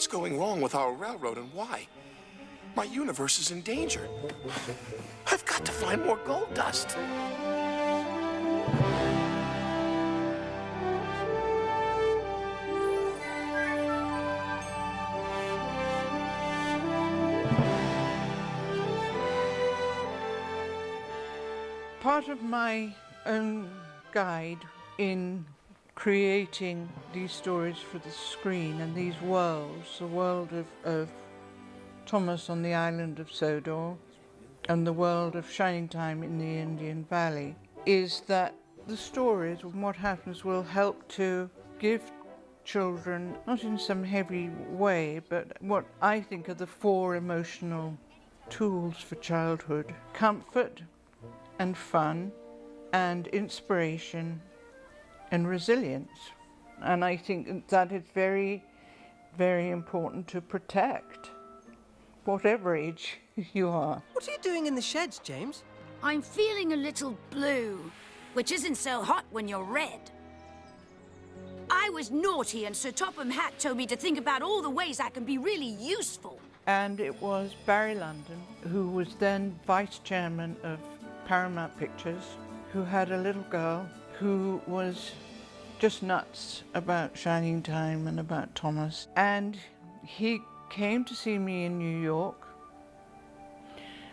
What's going wrong with our railroad and why? My universe is in danger. I've got to find more gold dust. Part of my own guide in creating these stories for the screen and these worlds, the world of Thomas on the island of Sodor and the world of Shining Time in the Indian Valley, is that the stories and what happens will help to give children, not in some heavy way, but what I think are the 4 emotional tools for childhood: comfort and fun and inspiration and resilience. And I think that is very, very important to protect, whatever age you are. What are you doing in the sheds, James? I'm feeling a little blue, which isn't so hot when you're red. I was naughty and Sir Topham Hatt told me to think about all the ways I can be really useful. And it was Barry London, who was then vice chairman of Paramount Pictures, who had a little girl who was just nuts about Shining Time and about Thomas. And he came to see me in New York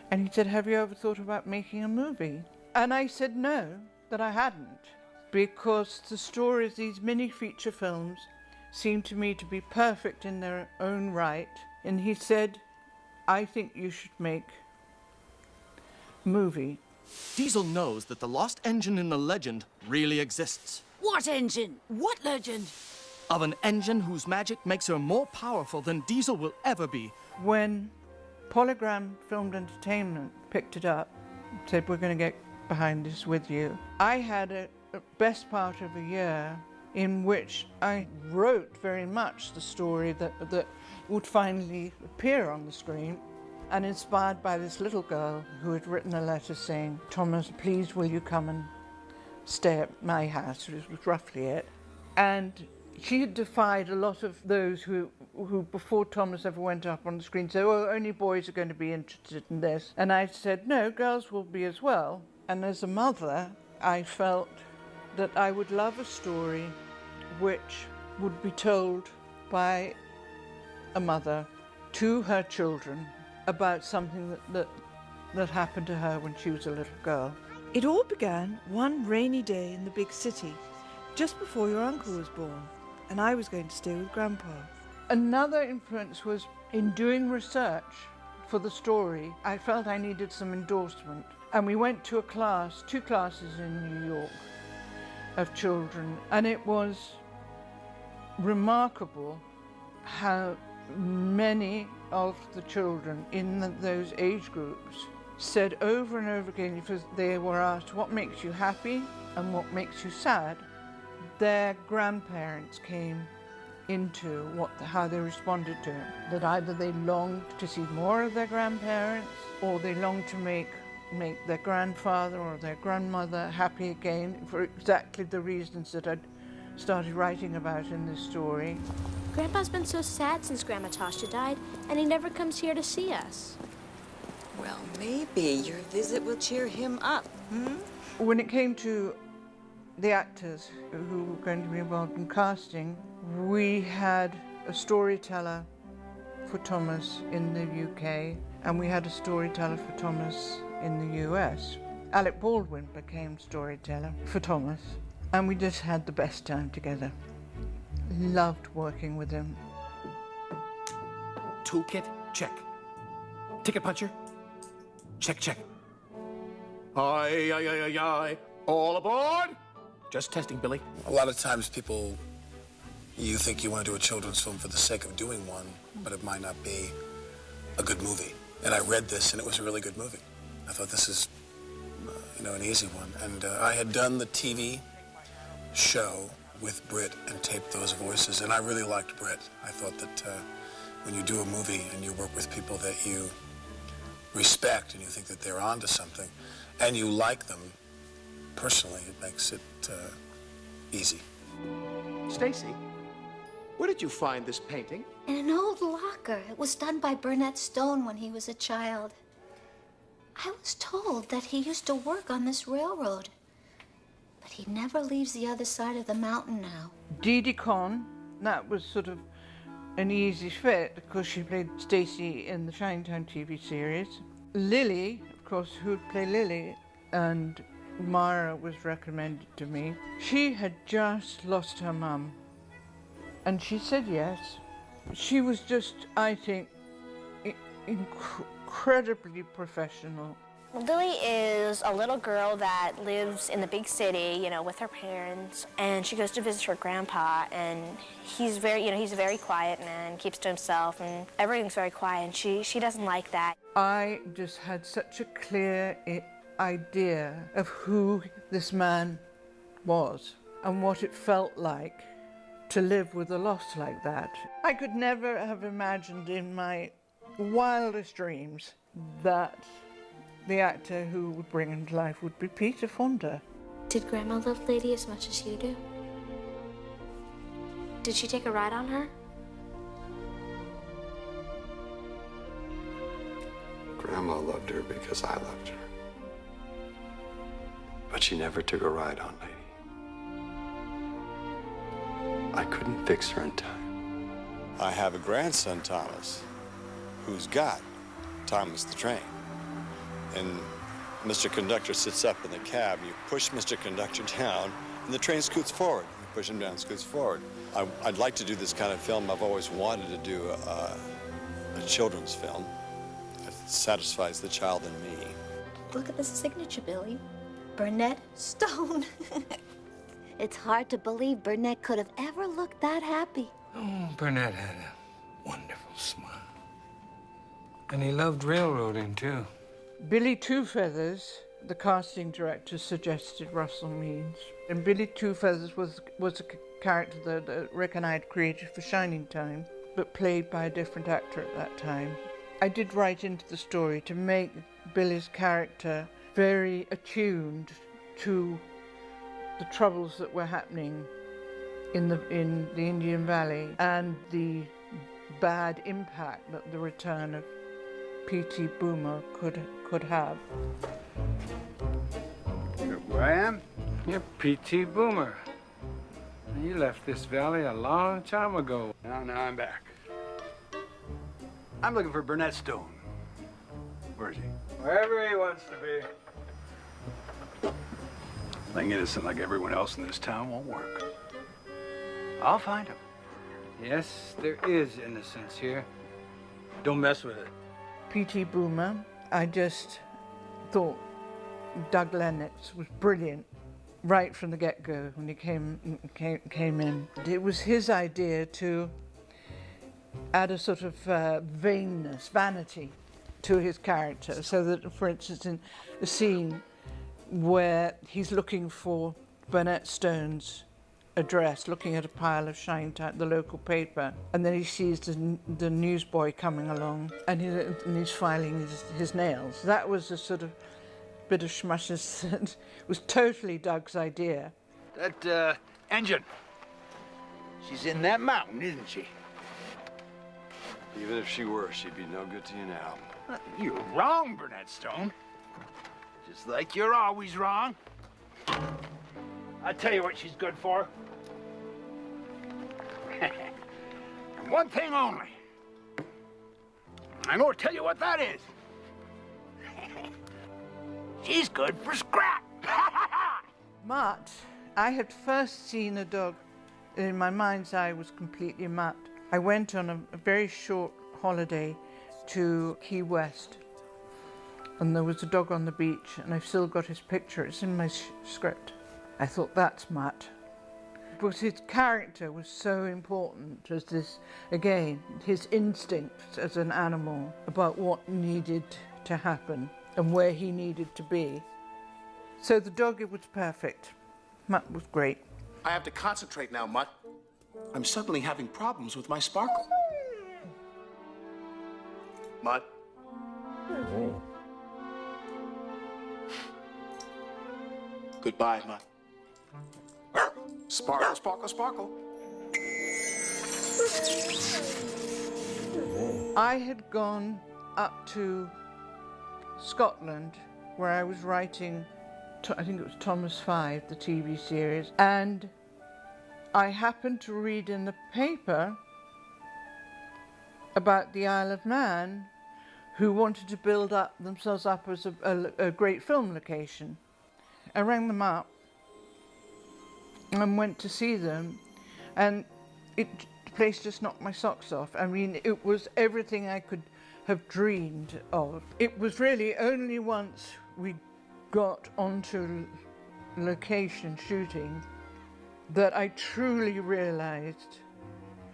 and he said, "Have you ever thought about making a movie?" And I said no, that I hadn't, because the stories, these mini feature films, seemed to me to be perfect in their own right. And he said, "I think you should make a movie." Diesel knows that the lost engine in the legend really exists. What engine? What legend? Of an engine whose magic makes her more powerful than Diesel will ever be. When Polygram Filmed Entertainment picked it up, said, "We're going to get behind this with you," I had a best part of a year in which I wrote very much the story that would finally appear on the screen. And inspired by this little girl who had written a letter saying, "Thomas, please will you come and stay at my house," which was roughly it. And she had defied a lot of those who before Thomas ever went up on the screen said, "Oh, only boys are going to be interested in this." And I said, "No, girls will be as well." And as a mother, I felt that I would love a story which would be told by a mother to her children about something that happened to her when she was a little girl. It all began one rainy day in the big city, just before your uncle was born, and I was going to stay with Grandpa. Another influence was in doing research for the story. I felt I needed some endorsement, and we went to 2 classes in New York of children, and it was remarkable how many of the children in those age groups said over and over again, if they were asked what makes you happy and what makes you sad, their grandparents came into how they responded to it. That either they longed to see more of their grandparents, or they longed to make their grandfather or their grandmother happy again, for exactly the reasons that I'd started writing about in this story. Grandpa's been so sad since Grandma Tasha died, and he never comes here to see us. Well, maybe your visit will cheer him up, When it came to the actors who were going to be involved in casting, we had a storyteller for Thomas in the UK, and we had a storyteller for Thomas in the US. Alec Baldwin became storyteller for Thomas, and we just had the best time together. Loved working with him. Toolkit, check. Ticket puncher? Check, check. Aye, aye, aye, aye, aye. All aboard? Just testing, Billy. A lot of times you think you want to do a children's film for the sake of doing one, but it might not be a good movie. And I read this, and it was a really good movie. I thought, this is, an easy one. And I had done the TV show with Britt and taped those voices, and I really liked Britt. I thought that when you do a movie and you work with people that you respect and you think that they're onto something, and you like them personally, it makes it easy. Stacy, where did you find this painting? In an old locker. It was done by Burnett Stone when he was a child. I was told that he used to work on this railroad. But he never leaves the other side of the mountain now. Didi Conn, that was sort of an easy fit because she played Stacy in the Shiningtown TV series. Lily, of course, who would play Lily, and Mara was recommended to me. She had just lost her mum, and she said yes. She was just, I think, incredibly professional. Lily is a little girl that lives in the big city, you know, with her parents, and she goes to visit her grandpa, and he's very, you know, he's a very quiet man, keeps to himself, and everything's very quiet, and she doesn't like that. I just had such a clear idea of who this man was and what it felt like to live with a loss like that. I could never have imagined in my wildest dreams that the actor who would bring him to life would be Peter Fonda. Did Grandma love Lady as much as you do? Did she take a ride on her? Grandma loved her because I loved her. But she never took a ride on Lady. I couldn't fix her in time. I have a grandson, Thomas, who's got Thomas the Train. And Mr. Conductor sits up in the cab, you push Mr. Conductor down, and the train scoots forward. You push him down, scoots forward. I'd like to do this kind of film. I've always wanted to do a children's film that satisfies the child in me. Look at the signature, Billy. Burnett Stone. It's hard to believe Burnett could have ever looked that happy. Oh, Burnett had a wonderful smile. And he loved railroading, too. Billy Two Feathers, the casting director suggested Russell Means. And Billy Two Feathers was a character that Rick and I had created for Shiningtown, but played by a different actor at that time. I did write into the story to make Billy's character very attuned to the troubles that were happening in the Indian Valley and the bad impact that the return of P.T. Boomer could have. Where I am? You're P.T. Boomer. You left this valley a long time ago. Now I'm back. I'm looking for Burnett Stone. Where is he? Wherever he wants to be. Playing innocent like everyone else in this town won't work. I'll find him. Yes, there is innocence here. Don't mess with it. P.T. Boomer, I just thought Doug Lennox was brilliant right from the get-go when he came in. It was his idea to add a sort of vanity to his character, so that, for instance, in the scene where he's looking for Burnett Stone's address, looking at a pile of Shiningtown, the local paper, and then he sees the newsboy coming along, and he's filing his nails. That was a sort of bit of schmushes that was totally Doug's idea. That engine, she's in that mountain, isn't she? Even if she were, she'd be no good to you now. You're wrong, Burnett Stone. Just like you're always wrong. I'll tell you what she's good for. And one thing only. I'm going to tell you what that is. She's good for scrap. Mutt, I had first seen a dog, in my mind's eye was completely Mutt. I went on a very short holiday to Key West, and there was a dog on the beach, and I've still got his picture. It's in my script. I thought, that's Mutt. But his character was so important as this, again, his instincts as an animal about what needed to happen and where he needed to be. So the dog, it was perfect. Mutt was great. I have to concentrate now, Mutt. I'm suddenly having problems with my sparkle. Mutt. Goodbye, Mutt. Sparkle, sparkle, sparkle. I had gone up to Scotland, where I was writing, I think it was Thomas 5, the TV series, and I happened to read in the paper about the Isle of Man, who wanted to build themselves up as a great film location. I rang them up and went to see them, and the place just knocked my socks off. I mean, it was everything I could have dreamed of. It was really only once we got onto location shooting that I truly realized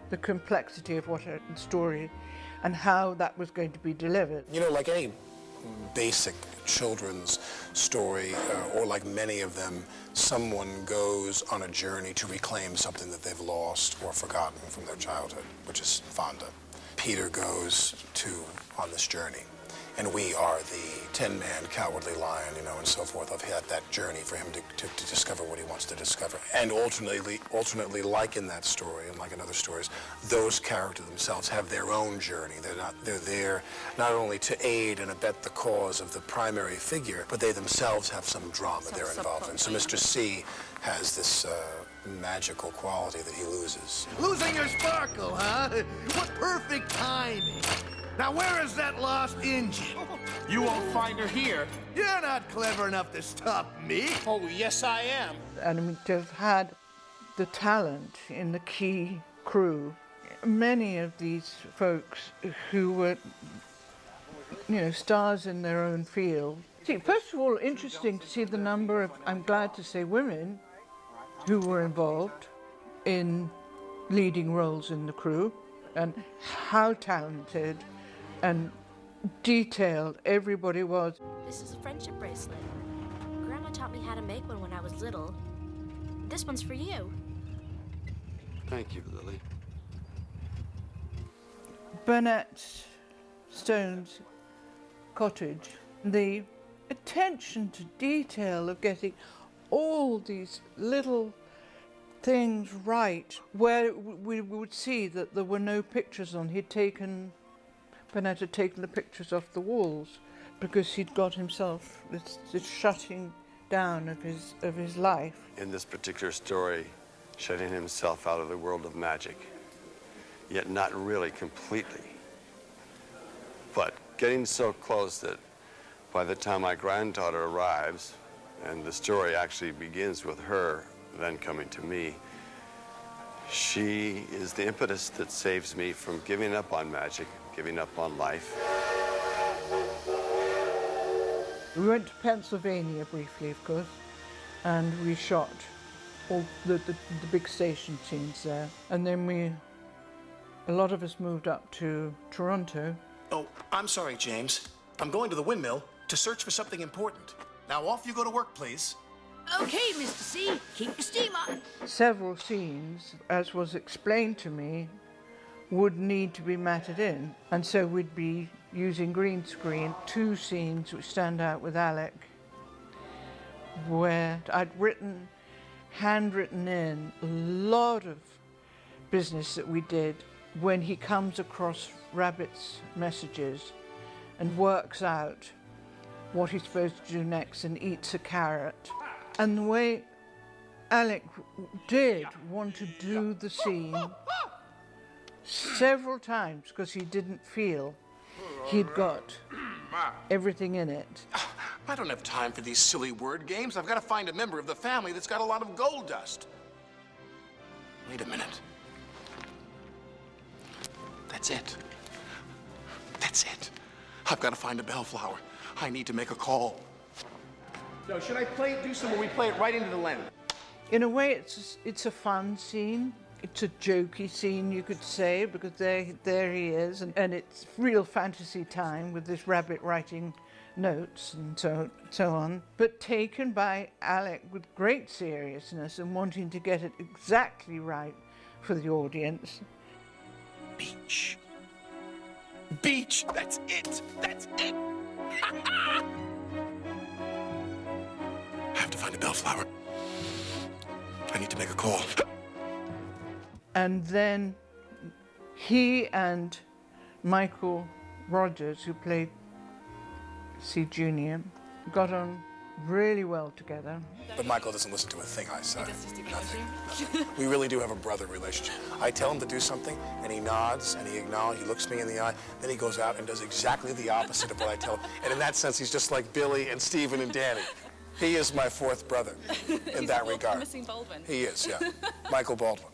the complexity of what a story and how that was going to be delivered. You know, like any basic children's story, or like many of them, someone goes on a journey to reclaim something that they've lost or forgotten from their childhood, which is Fonda. Peter goes on this journey, and we are the 10-man cowardly lion, you know, and so forth. I've had that journey for him to discover what he wants to discover. And alternately, like in that story and like in other stories, those characters themselves have their own journey. They're there not only to aid and abet the cause of the primary figure, but they themselves have some drama they're involved in. So Mr. C has this magical quality that he loses. Losing your sparkle, huh? What perfect timing. Now where is that lost engine? You won't find her here. You're not clever enough to stop me. Oh, yes, I am. And I mean, to have had the talent in the key crew, many of these folks who were, you know, stars in their own field. See, first of all, interesting to see the number of, I'm glad to say, women who were involved in leading roles in the crew, and how talented and detailed everybody was. This is a friendship bracelet. Grandma taught me how to make one when I was little. This one's for you. Thank you, Lily. Burnett Stone's cottage, the attention to detail of getting all these little things right, where we would see that there were no pictures on. Burnett had taken the pictures off the walls because he'd got himself this shutting down of his life. In this particular story, shutting himself out of the world of magic, yet not really completely, but getting so close that by the time my granddaughter arrives, and the story actually begins with her then coming to me, she is the impetus that saves me from giving up on magic, giving up on life. We went to Pennsylvania briefly, of course, and we shot all the big station scenes there. And then a lot of us moved up to Toronto. Oh, I'm sorry, James. I'm going to the windmill to search for something important. Now off you go to work, please. Okay, Mr. C, keep the steam up. Several scenes, as was explained to me, would need to be matted in. And so we'd be using green screen. 2 scenes which stand out with Alec, where I'd handwritten in a lot of business that we did when he comes across Rabbit's messages and works out what he's supposed to do next and eats a carrot. And the way Alec did want to do the scene several times because he didn't feel he'd got everything in it. I don't have time for these silly word games. I've got to find a member of the family that's got a lot of gold dust. Wait a minute. That's it. That's it. I've got to find a bellflower. I need to make a call. So should I do some where we play it right into the lens? In a way, it's a fun scene. It's a jokey scene, you could say, because there he is, and it's real fantasy time with this rabbit writing notes and so on, but taken by Alec with great seriousness and wanting to get it exactly right for the audience. Beach. Beach! That's it! That's it! I have to find a bellflower. I need to make a call. And then he and Michael Rogers, who played C. Junior, got on really well together. But Michael doesn't listen to a thing I say. Nothing. We really do have a brother relationship. I tell him to do something, and he nods, and he acknowledges, he looks me in the eye, then he goes out and does exactly the opposite of what I tell him. And in that sense, he's just like Billy and Stephen and Danny. He is my fourth brother in that regard. Missing Baldwin. He is, yeah. Michael Baldwin.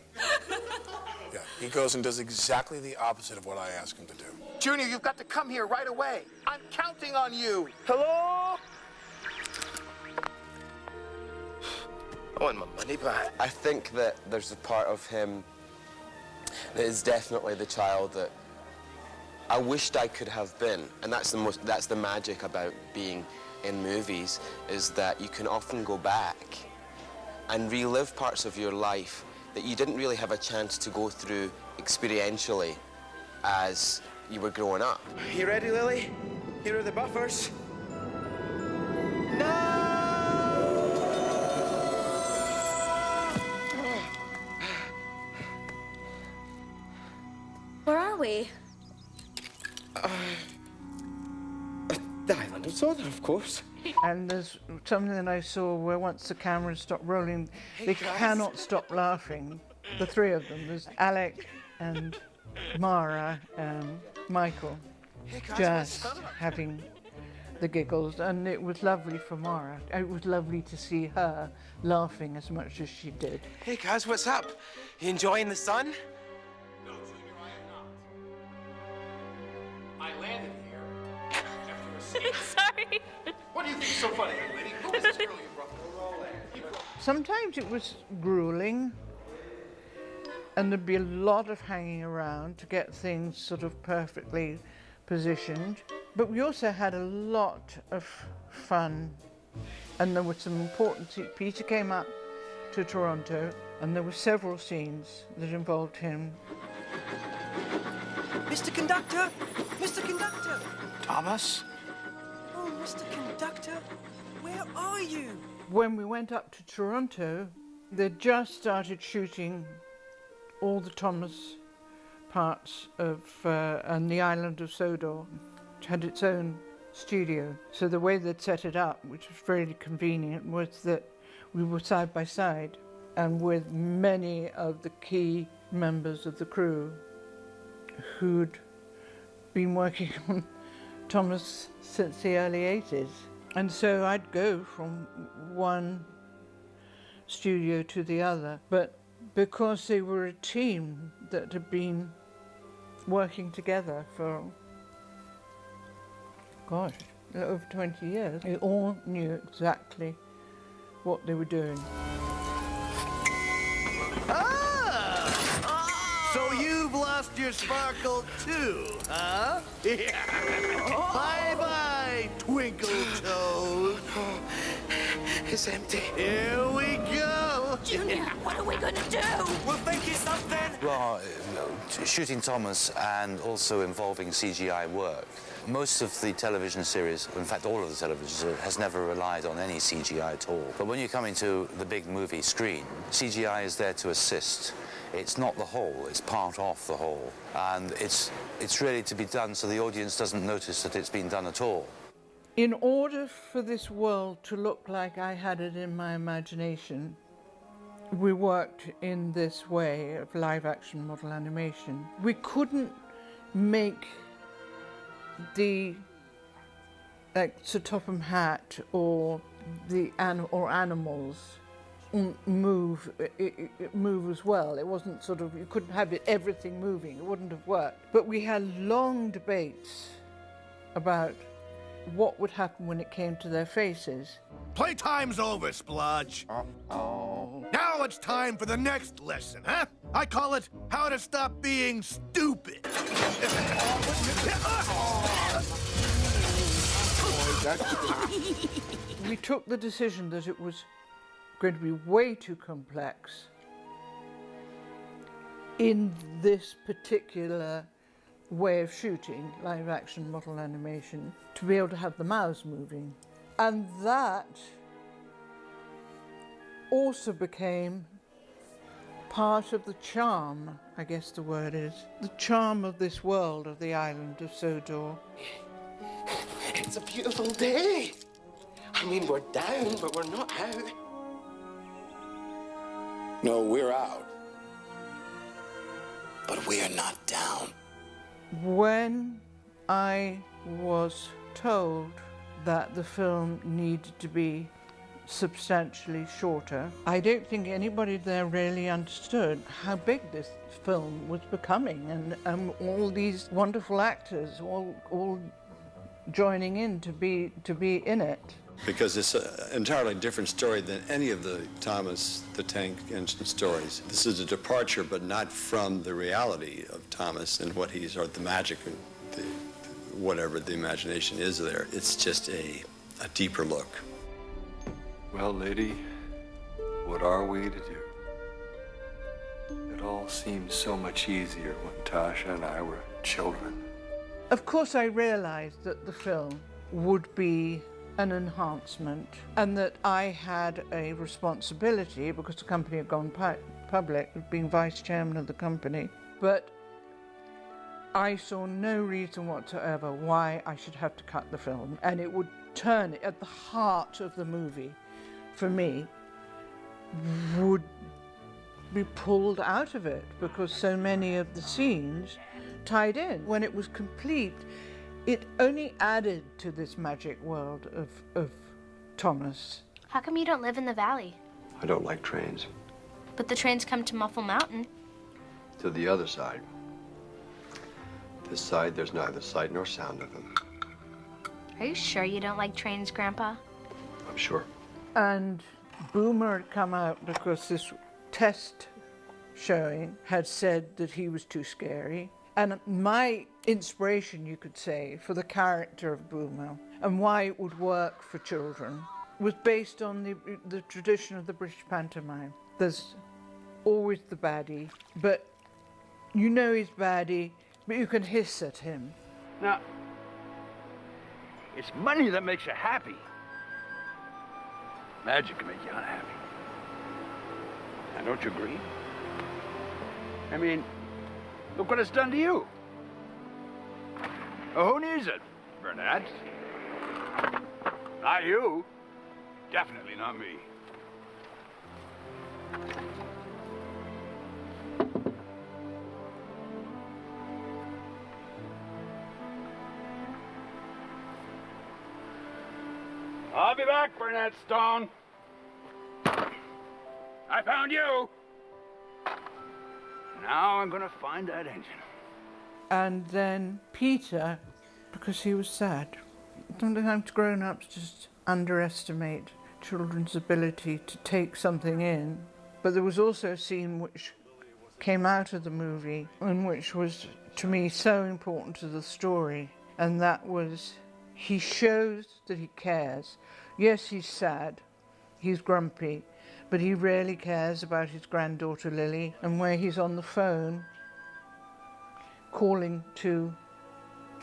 Yeah, he goes and does exactly the opposite of what I ask him to do. Junior, you've got to come here right away. I'm counting on you. Hello? I want my money back. I think that there's a part of him that is definitely the child that I wished I could have been, and that's the magic about being in movies, is that you can often go back and relive parts of your life that you didn't really have a chance to go through experientially as you were growing up. You ready, Lily? Here are the buffers. Where are we? The island of Sodor, of course. And there's something that I saw where once the cameras stop rolling, they cannot stop laughing. The three of them, there's Alec and Mara and Michael, just having the giggles, and it was lovely for Mara. It was lovely to see her laughing as much as she did. Hey guys, what's up? You enjoying the sun? No, Junior, I am not. I landed here after a scene. Sorry. What do you think is so funny, young lady? Who is this girl you brought? Sometimes it was grueling, and there'd be a lot of hanging around to get things sort of perfectly positioned. But we also had a lot of fun, and there were some important scenes. Peter came up to Toronto, and there were several scenes that involved him. Mr. Conductor! Mr. Conductor! Thomas? Oh, Mr. Conductor, where are you? When we went up to Toronto, they just started shooting all the Thomas parts of, and the island of Sodor had its own studio. So the way they'd set it up, which was really convenient, was that we were side by side and with many of the key members of the crew who'd been working on Thomas since the early 80s. And so I'd go from one studio to the other, but because they were a team that had been working together for, gosh, over 20 years, they all knew exactly what they were doing. So you've lost your sparkle too, huh? Yeah. Bye-bye, Twinkle Toes. It's empty. Here we go. Junior, what are we gonna do? We'll think of something. Well, shooting Thomas and also involving CGI work. Most of the television series, in fact all of the television series, has never relied on any CGI at all. But when you come into the big movie screen, CGI is there to assist. It's not the whole, it's part of the whole. And it's really to be done so the audience doesn't notice that it's been done at all. In order for this world to look like I had it in my imagination, we worked in this way of live-action model animation. We couldn't make the Sir Topham Hatt or the animals move as well. It wasn't sort of, you couldn't have everything moving, it wouldn't have worked. But we had long debates about what would happen when it came to their faces. Playtime's over, Splodge. Now it's time for the next lesson, huh? I call it How to Stop Being Stupid. We took the decision that it was going to be way too complex in this particular way of shooting live action model animation to be able to have the mouths moving. And that also became part of the charm, I guess the word is, the charm of this world, of the island of Sodor. It's a beautiful day. I mean, we're down, but we're not out. No, we're out. But we are not down. When I was told that the film needed to be substantially shorter, I don't think anybody there really understood how big this film was becoming, and all these wonderful actors all joining in to be in it. Because it's an entirely different story than any of the Thomas the Tank Engine stories. This is a departure, but not from the reality of Thomas and what he's, or the magic, and whatever the imagination is there. It's just a deeper look. Well, lady, what are we to do? It all seemed so much easier when Tasha and I were children. Of course, I realized that the film would be an enhancement and that I had a responsibility, because the company had gone public, being vice chairman of the company. But I saw no reason whatsoever why I should have to cut the film, and it would turn it at the heart of the movie, for me, would be pulled out of it because so many of the scenes tied in. When it was complete, it only added to this magic world of Thomas. How come you don't live in the valley? I don't like trains. But the trains come to Muffle Mountain. To the other side. This side, there's neither sight nor sound of them. Are you sure you don't like trains, Grandpa? I'm sure. And Boomer had come out because this test showing had said that he was too scary. And my inspiration, you could say, for the character of Boomer and why it would work for children was based on the tradition of the British pantomime. There's always the baddie, but you know he's baddie, but you can hiss at him. Now, it's money that makes you happy. Magic can make you unhappy. Now, don't you agree? I mean, look what it's done to you. Oh, who needs it, Burnett? Not you. Definitely not me. I'll be back, Burnett Stone. I found you. Now I'm gonna find that engine. And then Peter, because he was sad. Sometimes grown-ups just underestimate children's ability to take something in. But there was also a scene which came out of the movie and which was, to me, so important to the story. And that was, he shows that he cares. Yes, he's sad, he's grumpy, but he really cares about his granddaughter Lily, and where he's on the phone calling to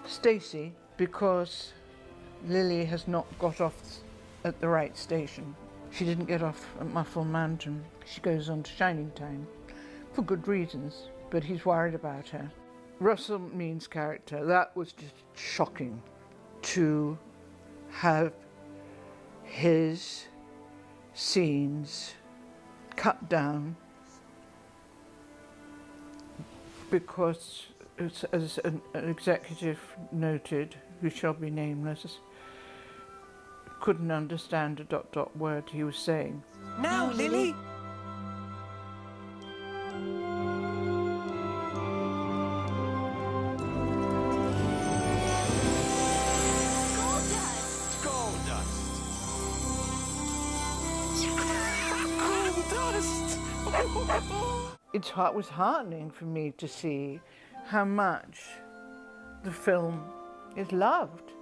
Stacy because Lily has not got off at the right station. She didn't get off at Muffle Mountain. She goes on to Shining Time for good reasons, but he's worried about her. Russell Means' character, that was just shocking to have his scenes cut down because, as an executive noted, who shall be nameless, couldn't understand a ... word he was saying. Now, Lily! It was heartening for me to see how much the film is loved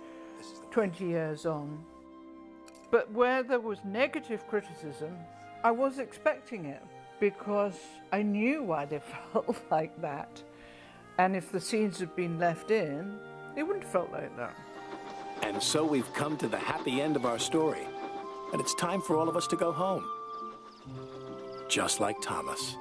20 years on. But where there was negative criticism, I was expecting it because I knew why they felt like that. And if the scenes had been left in, they wouldn't have felt like that. And so we've come to the happy end of our story. And it's time for all of us to go home. Just like Thomas.